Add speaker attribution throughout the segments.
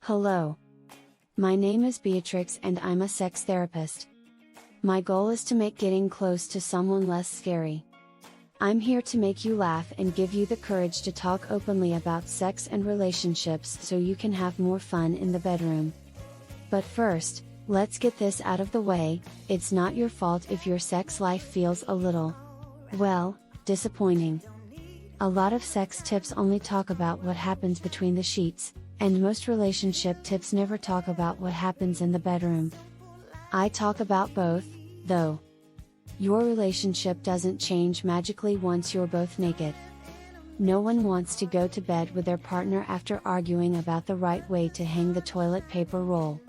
Speaker 1: Hello. My name is Beatrix and I'm a sex therapist. My goal is to make getting close to someone less scary. I'm here to make you laugh and give you the courage to talk openly about sex and relationships so you can have more fun in the bedroom. But first, let's get this out of the way. It's not your fault if your sex life feels a little, well, disappointing. A lot of sex tips only talk about what happens between the sheets, and most relationship tips never talk about what happens in the bedroom. I talk about both, though. Your relationship doesn't change magically once you're both naked. No one wants to go to bed with their partner after arguing about the right way to hang the toilet paper roll.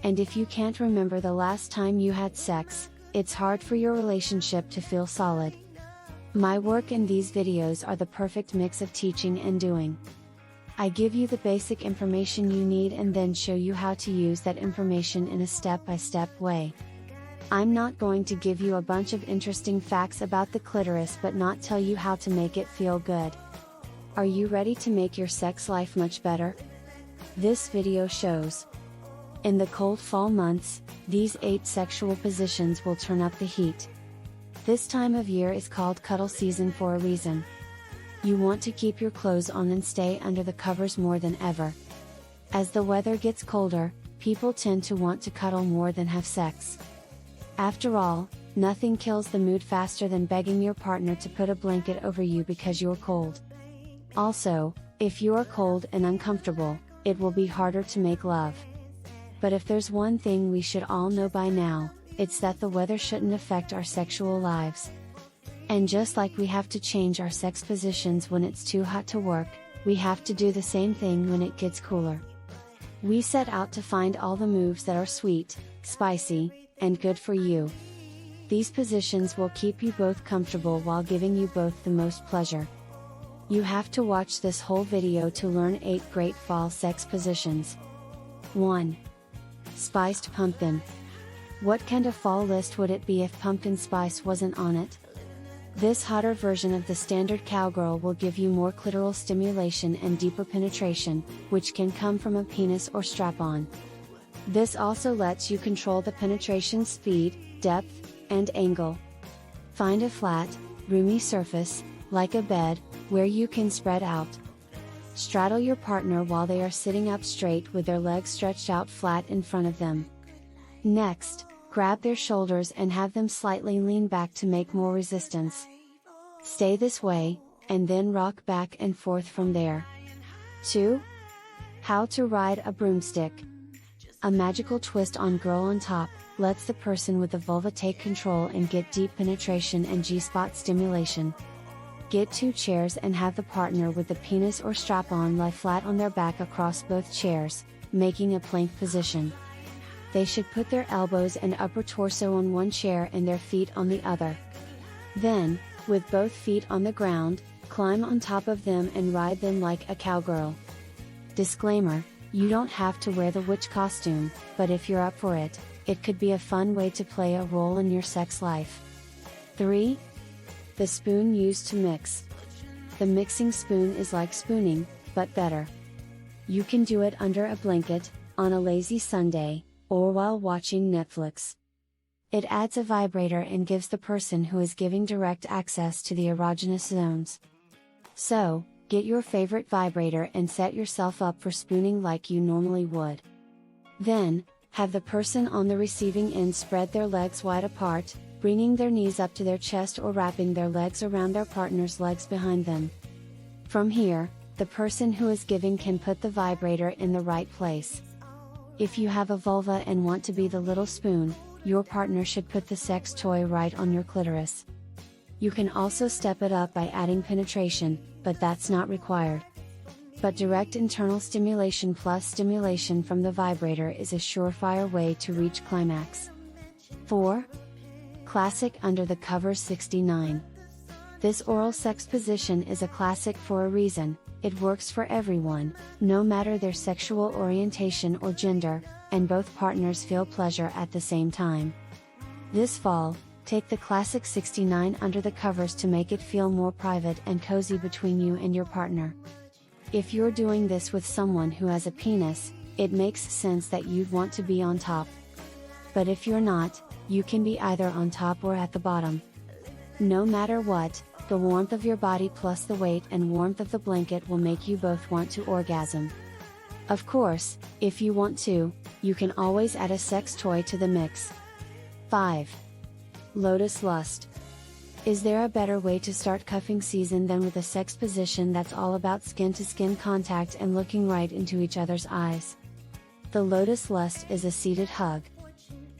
Speaker 1: And if you can't remember the last time you had sex, it's hard for your relationship to feel solid. My work in these videos are the perfect mix of teaching and doing. I give you the basic information you need and then show you how to use that information in a step-by-step way. I'm not going to give you a bunch of interesting facts about the clitoris but not tell you how to make it feel good. Are you ready to make your sex life much better? This video shows. In the cold fall months, these 8 sexual positions will turn up the heat. This time of year is called cuddle season for a reason. You want to keep your clothes on and stay under the covers more than ever. As the weather gets colder, people tend to want to cuddle more than have sex. After all, nothing kills the mood faster than begging your partner to put a blanket over you because you're cold. Also, if you're cold and uncomfortable, it will be harder to make love. But if there's one thing we should all know by now, it's that the weather shouldn't affect our sexual lives. And just like we have to change our sex positions when it's too hot to work, we have to do the same thing when it gets cooler. We set out to find all the moves that are sweet, spicy, and good for you. These positions will keep you both comfortable while giving you both the most pleasure. You have to watch this whole video to learn 8 great fall sex positions. 1. Spiced pumpkin. What kind of fall list would it be if pumpkin spice wasn't on it? This hotter version of the standard cowgirl will give you more clitoral stimulation and deeper penetration, which can come from a penis or strap-on. This also lets you control the penetration speed, depth, and angle. Find a flat, roomy surface, like a bed, where you can spread out. Straddle your partner while they are sitting up straight with their legs stretched out flat in front of them. Next, grab their shoulders and have them slightly lean back to make more resistance. Stay this way, and then rock back and forth from there. 2. How to ride a broomstick. A magical twist on girl on top, lets the person with the vulva take control and get deep penetration and G-spot stimulation. Get 2 chairs and have the partner with the penis or strap-on lie flat on their back across both chairs, making a plank position. They should put their elbows and upper torso on one chair and their feet on the other. Then, with both feet on the ground, climb on top of them and ride them like a cowgirl. Disclaimer, you don't have to wear the witch costume, but if you're up for it, it could be a fun way to play a role in your sex life. 3. The spoon used to mix. The mixing spoon is like spooning, but better. You can do it under a blanket, on a lazy Sunday, or while watching Netflix. It adds a vibrator and gives the person who is giving direct access to the erogenous zones. So, get your favorite vibrator and set yourself up for spooning like you normally would. Then, have the person on the receiving end spread their legs wide apart, bringing their knees up to their chest or wrapping their legs around their partner's legs behind them. From here, the person who is giving can put the vibrator in the right place. If you have a vulva and want to be the little spoon, your partner should put the sex toy right on your clitoris. You can also step it up by adding penetration, but that's not required. But direct internal stimulation plus stimulation from the vibrator is a surefire way to reach climax. 4. Classic under the covers 69. This oral sex position is a classic for a reason. It works for everyone, no matter their sexual orientation or gender, and both partners feel pleasure at the same time. This fall, take the classic 69 under the covers to make it feel more private and cozy between you and your partner. If you're doing this with someone who has a penis, it makes sense that you'd want to be on top. But if you're not, you can be either on top or at the bottom. No matter what, the warmth of your body plus the weight and warmth of the blanket will make you both want to orgasm. Of course, if you want to, you can always add a sex toy to the mix. 5. Lotus lust. Is there a better way to start cuffing season than with a sex position that's all about skin-to-skin contact and looking right into each other's eyes? The lotus lust is a seated hug.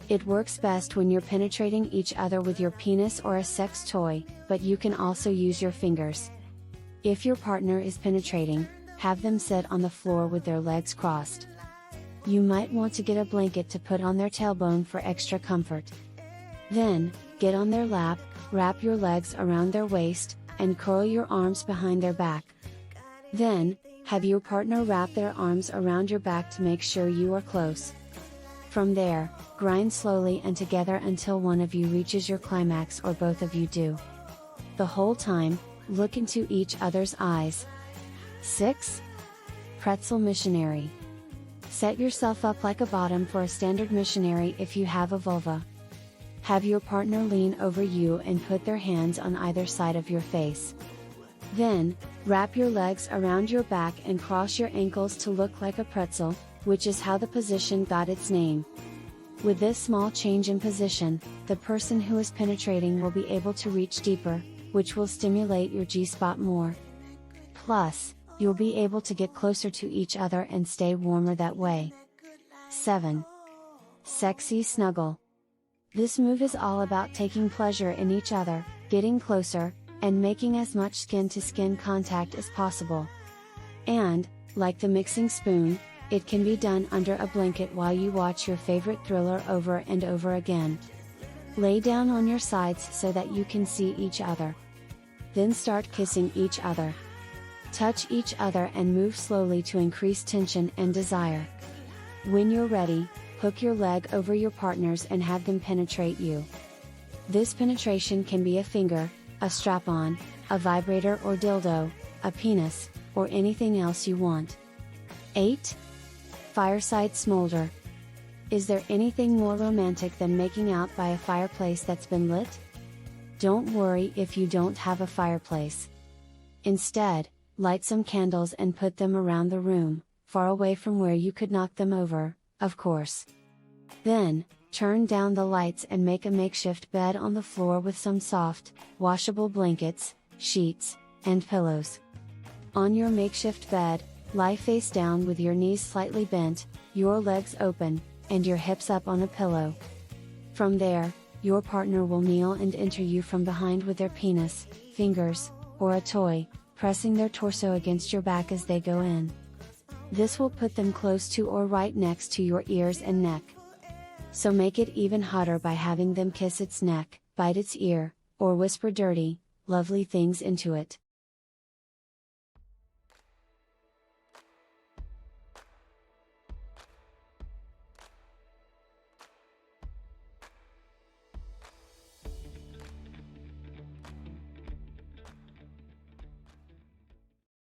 Speaker 1: It works best when you're penetrating each other with your penis or a sex toy, but you can also use your fingers. If your partner is penetrating, have them sit on the floor with their legs crossed. You might want to get a blanket to put on their tailbone for extra comfort. Then, get on their lap, wrap your legs around their waist, and curl your arms behind their back. Then, have your partner wrap their arms around your back to make sure you are close. From there, grind slowly and together until one of you reaches your climax or both of you do. The whole time, look into each other's eyes. 6. Pretzel missionary. Set yourself up like a bottom for a standard missionary if you have a vulva. Have your partner lean over you and put their hands on either side of your face. Then, wrap your legs around your back and cross your ankles to look like a pretzel, which is how the position got its name. With this small change in position, the person who is penetrating will be able to reach deeper, which will stimulate your G-spot more. Plus, you'll be able to get closer to each other and stay warmer that way. 7. Sexy snuggle. This move is all about taking pleasure in each other, getting closer, and making as much skin-to-skin contact as possible. And, like the mixing spoon, it can be done under a blanket while you watch your favorite thriller over and over again. Lay down on your sides so that you can see each other. Then start kissing each other. Touch each other and move slowly to increase tension and desire. When you're ready, hook your leg over your partner's and have them penetrate you. This penetration can be a finger, a strap-on, a vibrator or dildo, a penis, or anything else you want. 8. Fireside smolder. Is there anything more romantic than making out by a fireplace that's been lit? Don't worry if you don't have a fireplace. Instead, light some candles and put them around the room, far away from where you could knock them over, of course. Then, turn down the lights and make a makeshift bed on the floor with some soft, washable blankets, sheets, and pillows. On your makeshift bed, lie face down with your knees slightly bent, your legs open, and your hips up on a pillow. From there, your partner will kneel and enter you from behind with their penis, fingers, or a toy, pressing their torso against your back as they go in. This will put them close to or right next to your ears and neck. So make it even hotter by having them kiss its neck, bite its ear, or whisper dirty, lovely things into it.